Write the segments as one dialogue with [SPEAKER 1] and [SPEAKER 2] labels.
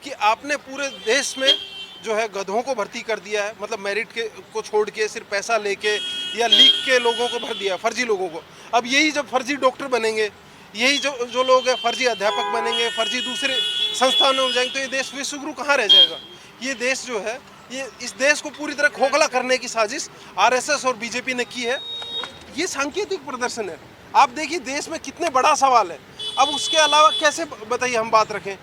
[SPEAKER 1] कि आपने पूरे देश में जो है गधों को भर्ती कर दिया है, मतलब मेरिट के को छोड़ के सिर्फ पैसा लेके या लीक के लोगों को भर दिया, फर्जी लोगों को। अब यही जब फर्जी डॉक्टर बनेंगे, यही जो लोग हैं फर्जी अध्यापक बनेंगे, फर्जी दूसरे संस्थानों में जाएंगे, तो ये देश विश्वगुरु कहाँ रह जाएगा। ये देश जो है, ये इस देश को पूरी तरह खोखला करने की साजिश आरएसएस और बीजेपी ने की है। ये सांकेतिक प्रदर्शन है। आप देखिए देश में कितने बड़ा सवाल है, अब उसके अलावा कैसे बताइए हम बात रखें।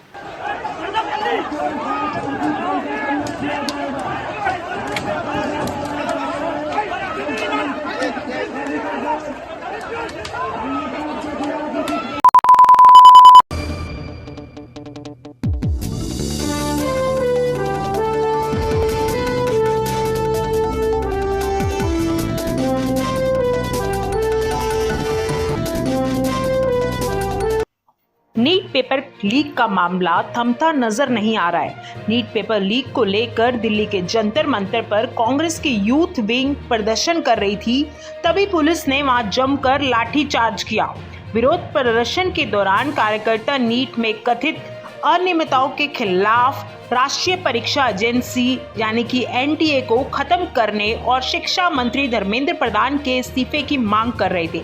[SPEAKER 2] नीट पेपर लीक का मामला थमता नजर नहीं आ रहा है। नीट पेपर लीक को लेकर दिल्ली के जंतर मंतर पर कांग्रेस की यूथ विंग प्रदर्शन कर रही थी, तभी पुलिस ने वहां जमकर लाठीचार्ज किया। विरोध प्रदर्शन के दौरान कार्यकर्ता नीट में कथित अनियमितताओं के खिलाफ राष्ट्रीय परीक्षा एजेंसी यानी कि एनटीए को खत्म करने और शिक्षा मंत्री धर्मेंद्र प्रधान के इस्तीफे की मांग कर रहे थे।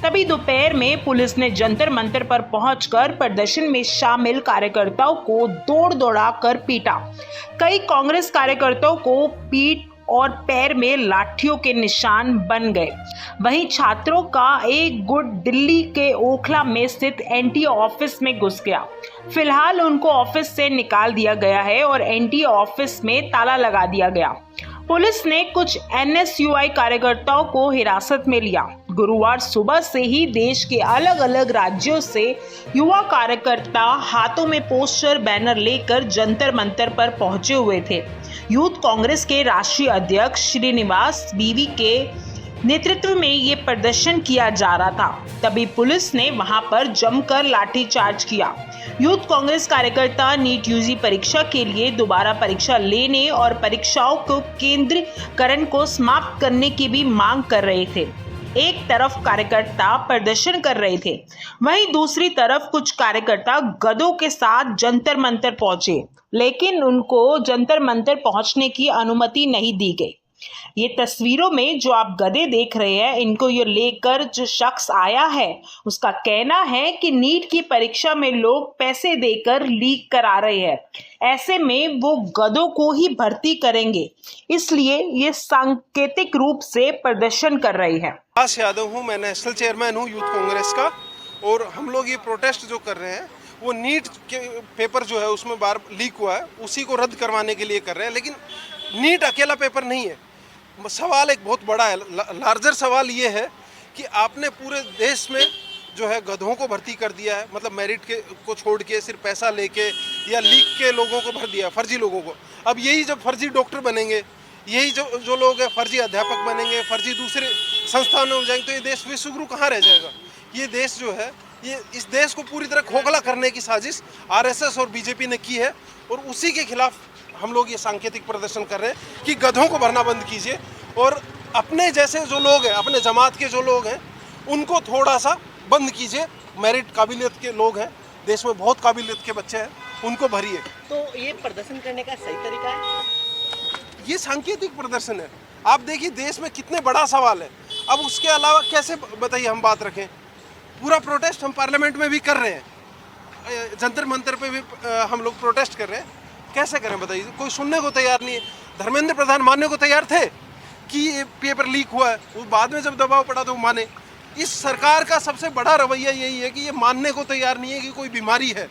[SPEAKER 2] तभी दोपहर में पुलिस ने जंतर मंतर पर पहुंचकर प्रदर्शन में शामिल कार्यकर्ताओं को दौड़ा कर पीटा। कई कांग्रेस कार्यकर्ताओं को पीठ और पैर में लाठियों के निशान बन गए। वहीं छात्रों का एक गुट दिल्ली के ओखला में स्थित एनटीए ऑफिस में घुस गया। फिलहाल उनको ऑफिस से निकाल दिया गया है और एनटीए ऑफिस में ताला लगा दिया गया। पुलिस ने कुछ एनएसयूआई कार्यकर्ताओं को हिरासत में लिया। गुरुवार सुबह से ही देश के अलग अलग राज्यों से युवा कार्यकर्ता हाथों में पोस्टर बैनर लेकर जंतर मंतर पर पहुंचे हुए थे। यूथ कांग्रेस के राष्ट्रीय अध्यक्ष श्रीनिवास बीवी के नेतृत्व में ये प्रदर्शन किया जा रहा था, तभी पुलिस ने वहां पर जमकर लाठीचार्ज किया। यूथ कांग्रेस कार्यकर्ता नीट यूजी परीक्षा के लिए दोबारा परीक्षा लेने और परीक्षाओं को केंद्रीकरण को समाप्त करने की भी मांग कर रहे थे। एक तरफ कार्यकर्ता प्रदर्शन कर रहे थे, वहीं दूसरी तरफ कुछ कार्यकर्ता गधों के साथ जंतर मंतर पहुंचे, लेकिन उनको जंतर मंतर पहुंचने की अनुमति नहीं दी गई। ये तस्वीरों में जो आप गधे देख रहे हैं, इनको ये लेकर जो शख्स आया है, उसका कहना है कि नीट की परीक्षा में लोग पैसे देकर लीक करा रहे हैं, ऐसे में वो गधों को ही भर्ती करेंगे, इसलिए ये सांकेतिक रूप से प्रदर्शन कर रही है।
[SPEAKER 1] विकास यादव हूँ, मैं नेशनल चेयरमैन हूँ यूथ कांग्रेस का, और हम लोग ये प्रोटेस्ट जो कर रहे हैं वो नीट के पेपर जो है उसमें बार लीक हुआ है, उसी को रद्द करवाने के लिए कर रहे हैं। लेकिन नीट अकेला पेपर नहीं है, सवाल एक बहुत बड़ा है। लार्जर सवाल ये है कि आपने पूरे देश में जो है गधों को भर्ती कर दिया है, मतलब मेरिट के को छोड़ के सिर्फ पैसा लेके या लीक के लोगों को भर दिया, फर्जी लोगों को। अब यही जब फर्जी डॉक्टर बनेंगे, यही जो लोग हैं फर्जी अध्यापक बनेंगे, फर्जी दूसरे संस्थानों में जाएंगे, तो ये देश विश्वगुरु कहाँ रह जाएगा। ये देश जो है, ये इस देश को पूरी तरह खोखला करने की साजिश आरएसएस और बीजेपी ने की है, और उसी के खिलाफ हम लोग ये सांकेतिक प्रदर्शन कर रहे हैं कि गधों को भरना बंद कीजिए और अपने जैसे जो लोग हैं, अपने जमात के जो लोग हैं, उनको थोड़ा सा बंद कीजिए। मेरिट काबिलियत के लोग हैं, देश में बहुत काबिलियत के बच्चे हैं, उनको भरिए।
[SPEAKER 3] तो ये प्रदर्शन करने का सही तरीका है?
[SPEAKER 1] ये सांकेतिक प्रदर्शन है। आप देखिए देश में कितने बड़ा सवाल है, अब उसके अलावा कैसे बताइए हम बात रखें। पूरा प्रोटेस्ट हम पार्लियामेंट में भी कर रहे हैं, जंतर मंतर पे भी हम लोग प्रोटेस्ट कर रहे हैं। कैसे करें बताइए, कोई सुनने को तैयार नहीं है। धर्मेंद्र प्रधान मानने को तैयार थे कि ये पेपर लीक हुआ है, वो बाद में जब दबाव पड़ा तो वो माने। इस सरकार का सबसे बड़ा रवैया यही है कि ये मानने को तैयार नहीं है कि कोई बीमारी है।